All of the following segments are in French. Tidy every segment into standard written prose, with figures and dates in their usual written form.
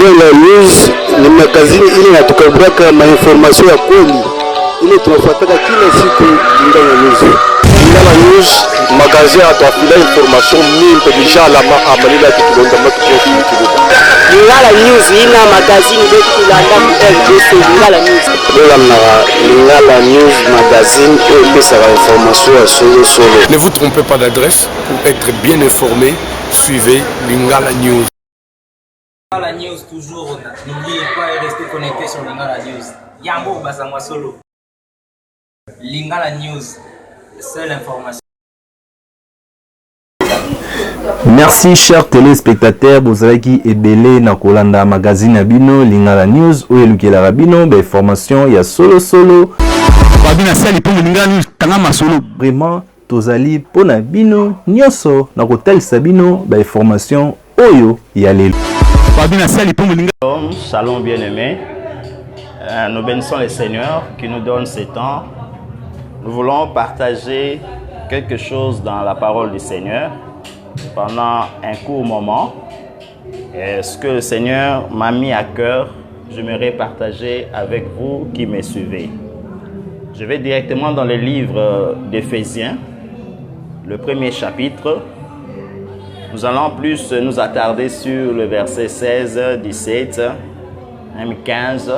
Lingala News ni magazini ile inatukabraka mainformasyon ya kweli ile tunafuataka kila siku. Lingala News, Lingala News magazini atuafila information mingi deja la amalila kitulonda matukofi kibuka. Lingala News ina magazini betu tulanda ku RDC. Lingala News Lingala News magazine et puis ça va information solo. Ne vous trompez pas d'adresse pour être bien informé. Suivez Lingala News. Lingala News toujours, n'oubliez pas de rester connecté sur Lingala News. Yango Basangwa Solo. Lingala News, seule information. Merci chers téléspectateurs, bozalaki ebele na kolanda magazine Abino Lingala News ou elukela Rabino ba information ya solo. Babina sali pour Lingala News tanga solo. Vraiment tozali pona bino nyoso na kotalisa bino ba information oyo ya lelo. Shalom bien-aimés, nous bénissons le Seigneur qui nous donne ce temps. Nous voulons partager quelque chose dans la parole du Seigneur pendant un court moment. Et ce que le Seigneur m'a mis à cœur, j'aimerais partager avec vous qui me suivez. Je vais directement dans le livre d'Éphésiens, le premier chapitre. Nous allons plus nous attarder sur le verset 16, 17, même 15.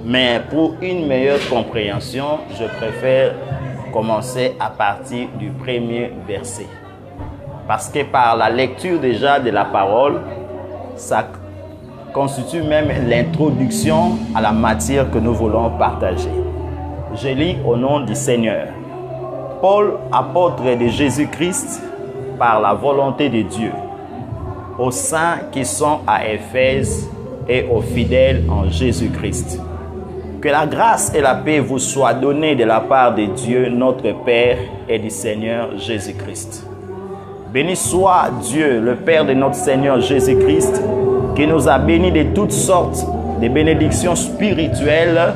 Mais pour une meilleure compréhension, je préfère commencer à partir du premier verset. Parce que par la lecture déjà de la parole, ça constitue même l'introduction à la matière que nous voulons partager. Je lis au nom du Seigneur. Paul, apôtre de Jésus-Christ, par la volonté de Dieu, aux saints qui sont à Éphèse et aux fidèles en Jésus-Christ. Que la grâce et la paix vous soient données de la part de Dieu, notre Père, et du Seigneur Jésus-Christ. Béni soit Dieu, le Père de notre Seigneur Jésus-Christ, qui nous a bénis de toutes sortes de bénédictions spirituelles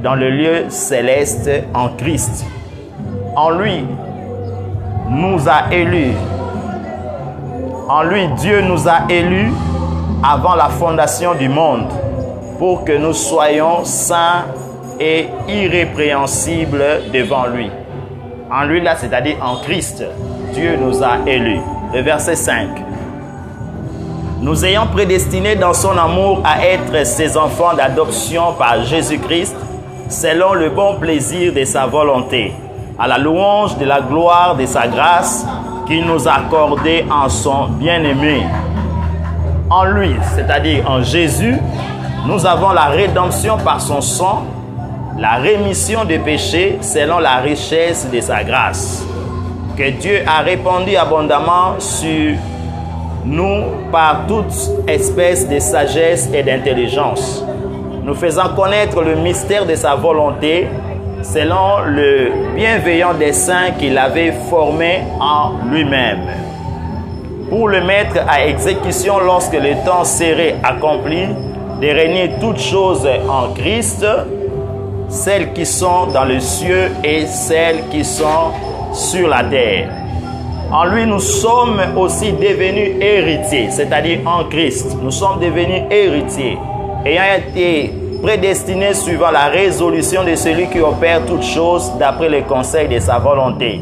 dans le lieu céleste en Christ. En lui, nous a élus. En lui, Dieu nous a élus avant la fondation du monde pour que nous soyons saints et irrépréhensibles devant lui. En lui, là, c'est-à-dire en Christ, Dieu nous a élus. Le verset 5. Nous ayons prédestinés dans son amour à être ses enfants d'adoption par Jésus-Christ, selon le bon plaisir de sa volonté, à la louange de la gloire de sa grâce qu'il nous a accordée en son bien-aimé. En lui, c'est-à-dire en Jésus, nous avons la rédemption par son sang, la rémission des péchés selon la richesse de sa grâce, que Dieu a répandu abondamment sur nous par toute espèce de sagesse et d'intelligence, nous faisant connaître le mystère de sa volonté, selon le bienveillant dessein qu'il avait formé en lui-même, pour le mettre à exécution lorsque le temps serait accompli, de régner toutes choses en Christ, celles qui sont dans les cieux et celles qui sont sur la terre. En lui, nous sommes aussi devenus héritiers, c'est-à-dire en Christ, nous sommes devenus héritiers, ayant été prédestiné suivant la résolution de celui qui opère toutes choses d'après le conseil de sa volonté,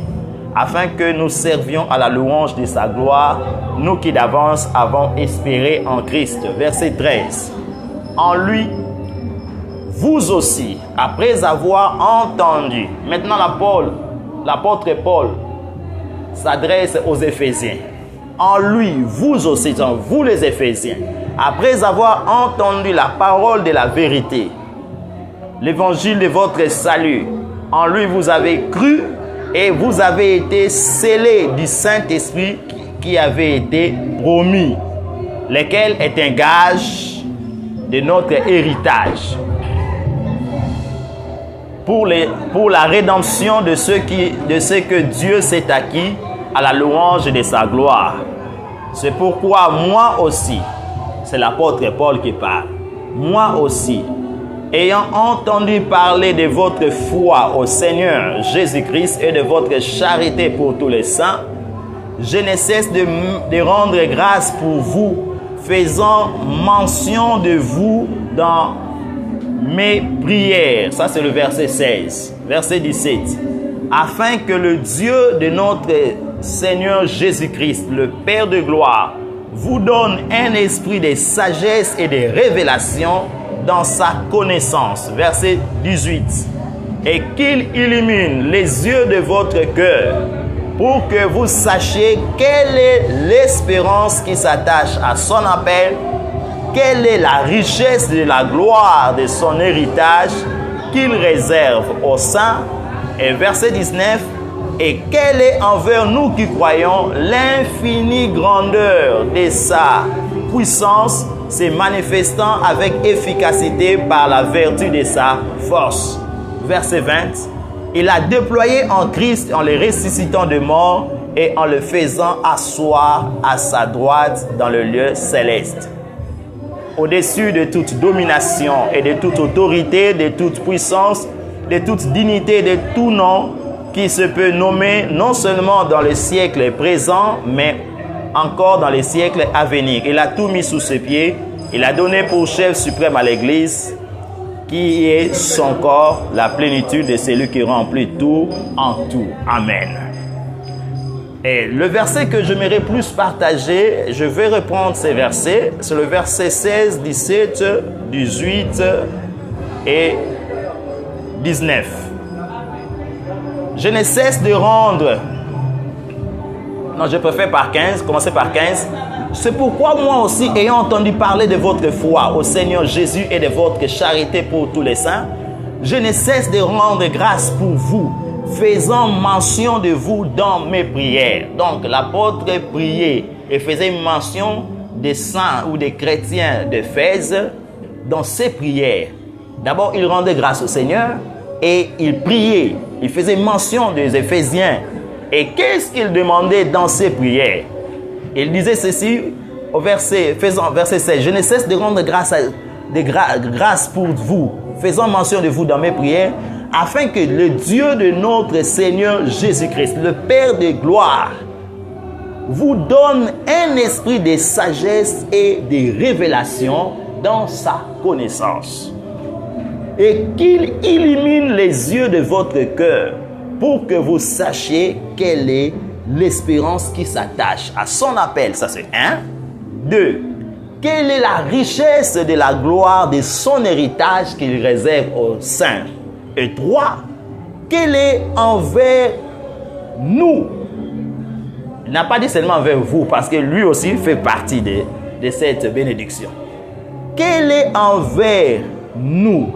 afin que nous servions à la louange de sa gloire, nous qui d'avance avons espéré en Christ. Verset 13. En lui, vous aussi, après avoir entendu, maintenant l'apôtre Paul s'adresse aux Éphésiens. En lui, vous aussi, vous les Éphésiens, après avoir entendu la parole de la vérité, l'évangile de votre salut, en lui vous avez cru et vous avez été scellés du Saint-Esprit qui avait été promis, lequel est un gage de notre héritage pour la rédemption de ce que Dieu s'est acquis à la louange de sa gloire. C'est pourquoi moi aussi, c'est l'apôtre Paul qui parle, moi aussi, ayant entendu parler de votre foi au Seigneur Jésus-Christ et de votre charité pour tous les saints, je ne cesse de rendre grâce pour vous, faisant mention de vous dans mes prières. Ça, c'est le verset 16. Verset 17. Afin que le Dieu de notre Seigneur Jésus-Christ, le Père de gloire, vous donne un esprit de sagesse et de révélation dans sa connaissance. Verset 18. Et qu'il illumine les yeux de votre cœur pour que vous sachiez quelle est l'espérance qui s'attache à son appel, quelle est la richesse de la gloire de son héritage qu'il réserve aux saints. Et verset 19, et quelle est envers nous qui croyons l'infinie grandeur de sa puissance, se manifestant avec efficacité par la vertu de sa force. Verset 20, il a déployé en Christ en le ressuscitant de mort et en le faisant asseoir à sa droite dans le lieu céleste, au-dessus de toute domination et de toute autorité, de toute puissance, de toute dignité, de tout nom qui se peut nommer non seulement dans le siècle présent, mais encore dans les siècles à venir. Il a tout mis sous ses pieds. Il a donné pour chef suprême à l'Église, qui est son corps, la plénitude de celui qui remplit tout en tout. Amen. Et le verset que j'aimerais plus partager, je vais reprendre ces versets. C'est le verset 16, 17, 18 et 19. Je ne cesse de rendre... Non, je préfère par 15, commencer par 15. C'est pourquoi moi aussi, ayant entendu parler de votre foi au Seigneur Jésus et de votre charité pour tous les saints, je ne cesse de rendre grâce pour vous, faisant mention de vous dans mes prières. Donc, l'apôtre priait et faisait mention des saints ou des chrétiens d'Éphèse dans ses prières. D'abord, il rendait grâce au Seigneur et il priait. Il faisait mention des Éphésiens. Et qu'est-ce qu'il demandait dans ses prières? Il disait ceci au verset 16. Je ne cesse de rendre grâce pour vous, faisant mention de vous dans mes prières, afin que le Dieu de notre Seigneur Jésus-Christ, le Père de gloire, vous donne un esprit de sagesse et de révélation dans sa connaissance. Et qu'il illumine les yeux de votre cœur pour que vous sachiez quelle est l'espérance qui s'attache à son appel. Ça, c'est 1. 2. Quelle est la richesse de la gloire de son héritage qu'il réserve aux saints. Et 3. Quelle est envers nous. Il n'a pas dit seulement envers vous, parce que lui aussi fait partie de cette bénédiction. Quelle est envers nous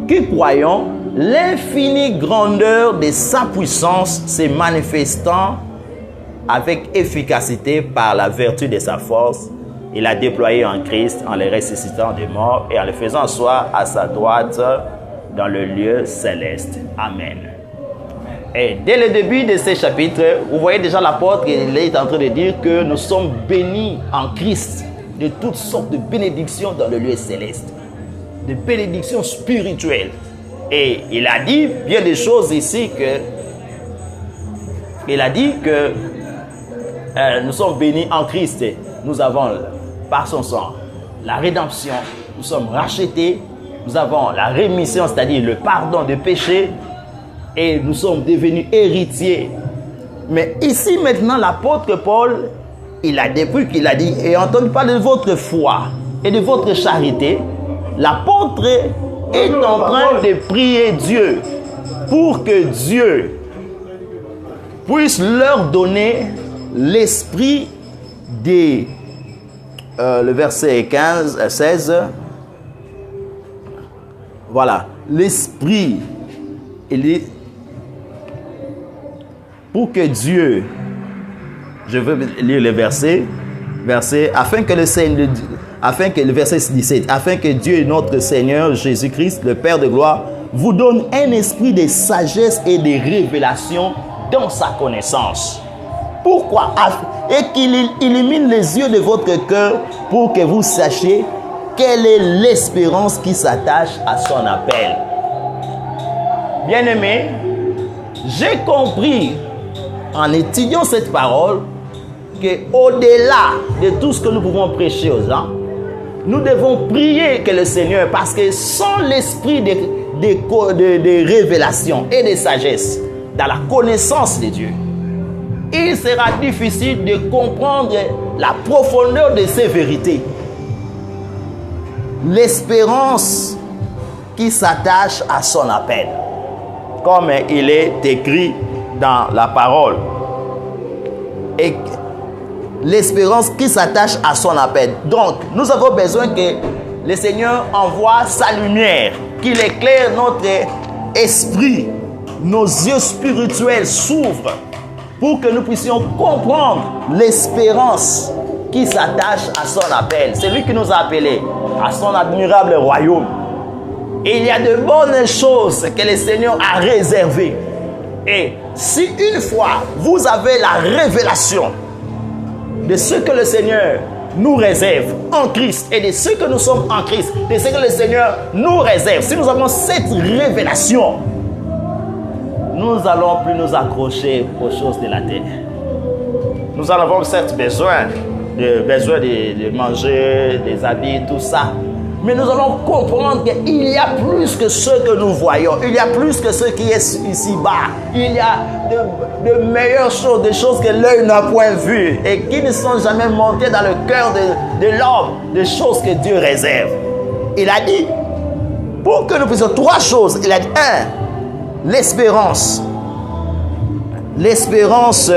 qui croyons l'infinie grandeur de sa puissance se manifestant avec efficacité par la vertu de sa force, il a déployé en Christ en le ressuscitant des morts et en le faisant asseoir à sa droite dans le lieu céleste. Amen. Et dès le début de ce chapitre, vous voyez déjà l'apôtre, il est en train de dire que nous sommes bénis en Christ de toutes sortes de bénédictions dans le lieu céleste, de bénédictions spirituelles. Et il a dit bien des choses ici il a dit que nous sommes bénis en Christ. Nous avons par son sang la rédemption, nous sommes rachetés, nous avons la rémission, c'est-à-dire le pardon des péchés, et nous sommes devenus héritiers. Mais ici maintenant l'apôtre Paul, depuis qu'il a dit, et entendu parler de votre foi et de votre charité, l'apôtre est en train de prier Dieu pour que Dieu puisse leur donner l'esprit des... le verset 16. Voilà. L'esprit. Pour que Dieu... Je veux lire le verset. Afin que le verset 17, afin que Dieu, notre Seigneur Jésus-Christ, le Père de gloire, vous donne un esprit de sagesse et de révélation dans sa connaissance. Pourquoi? Et qu'il illumine les yeux de votre cœur pour que vous sachiez quelle est l'espérance qui s'attache à son appel. Bien-aimés, j'ai compris en étudiant cette parole qu'au-delà de tout ce que nous pouvons prêcher aux gens, nous devons prier que le Seigneur, parce que sans l'esprit de révélation et de sagesse, dans la connaissance de Dieu, il sera difficile de comprendre la profondeur de ces vérités. L'espérance qui s'attache à son appel, comme il est écrit dans la parole. Et l'espérance qui s'attache à son appel. Donc, nous avons besoin que le Seigneur envoie sa lumière, qu'il éclaire notre esprit, nos yeux spirituels s'ouvrent pour que nous puissions comprendre l'espérance qui s'attache à son appel. C'est lui qui nous a appelés à son admirable royaume. Et il y a de bonnes choses que le Seigneur a réservées. Et si une fois vous avez la révélation de ce que le Seigneur nous réserve en Christ et de ce que nous sommes en Christ, de ce que le Seigneur nous réserve, si nous avons cette révélation, nous n'allons plus nous accrocher aux choses de la terre. Nous en avons certes besoin de manger, des habits, tout ça. Mais nous allons comprendre qu'il y a plus que ce que nous voyons. Il y a plus que ce qui est ici-bas. Il y a de meilleures choses, des choses que l'œil n'a point vues et qui ne sont jamais montées dans le cœur de l'homme, des choses que Dieu réserve. Il a dit, pour que nous puissions trois choses, il a dit, l'espérance. L'espérance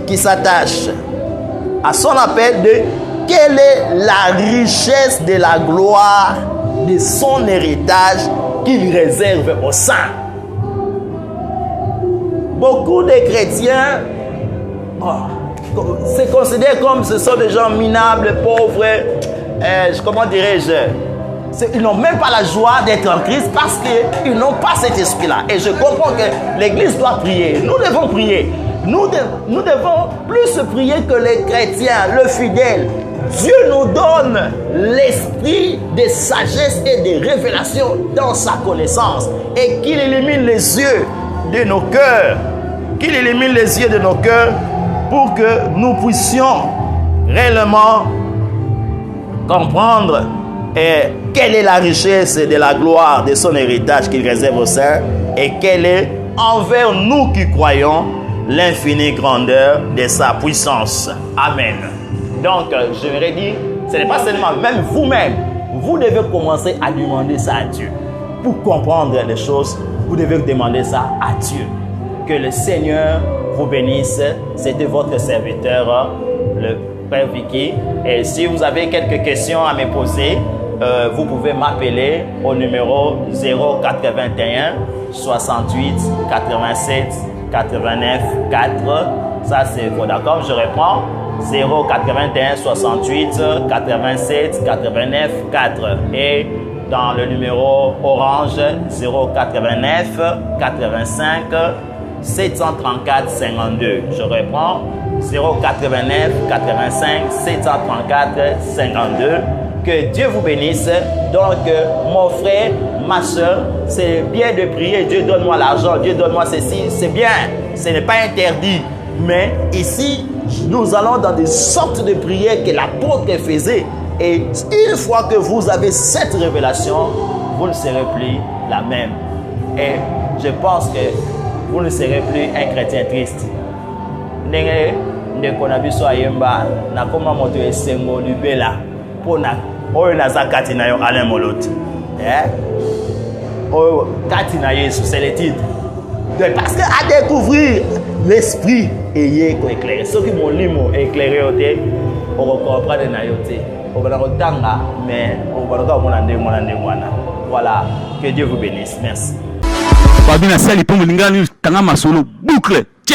qui s'attache à son appel de quelle est la richesse de la gloire de son héritage qu'il réserve aux saints. Beaucoup de chrétiens se considèrent comme ce sont des gens minables, pauvres, comment dirais-je, ils n'ont même pas la joie d'être en Christ parce qu'ils n'ont pas cet esprit-là. Et je comprends que l'Église doit prier. Nous devons prier. Nous devons plus prier que les chrétiens, le fidèle. Dieu nous donne l'esprit de sagesse et de révélation dans sa connaissance. Et qu'il illumine les yeux de nos cœurs. Qu'il illumine les yeux de nos cœurs pour que nous puissions réellement comprendre quelle est la richesse de la gloire de son héritage qu'il réserve aux saints et quelle est envers nous qui croyons l'infinie grandeur de sa puissance. Amen. Donc, j'aimerais dire, ce n'est pas seulement, même vous-même, vous devez commencer à demander ça à Dieu. Pour comprendre les choses, vous devez demander ça à Dieu. Que le Seigneur vous bénisse. C'était votre serviteur, le Père Vicky. Et si vous avez quelques questions à me poser, vous pouvez m'appeler au numéro 081 68 87 89 4. Ça, c'est Vodacom. Je réponds 081 68 87 89 4. Et dans le numéro Orange 089 85 734 52. Je reprends 089 85 734 52. Que Dieu vous bénisse. Donc, mon frère, ma soeur, c'est bien de prier. Dieu donne-moi l'argent, Dieu donne-moi ceci. C'est bien, ce n'est pas interdit. Mais ici, nous allons dans des sortes de prières que l'apôtre faisait. Et une fois que vous avez cette révélation, vous ne serez plus la même. Et je pense que vous ne serez plus un chrétien triste. Ndeko na biso ayemba na koma moto esengo libela pona oyo naza kati na yo Alain Moloti. Oyo kati na Yesu, c'est le titre. Parce que à découvrir l'esprit ayé éclairé. Ceux qui m'ont limo éclairé au thé, on comprend na yo thé. On va retanga mais on va regarder mon ande. Voilà, que Dieu vous bénisse. Merci. Babina sali pour Lingala News tanga masolo boucle.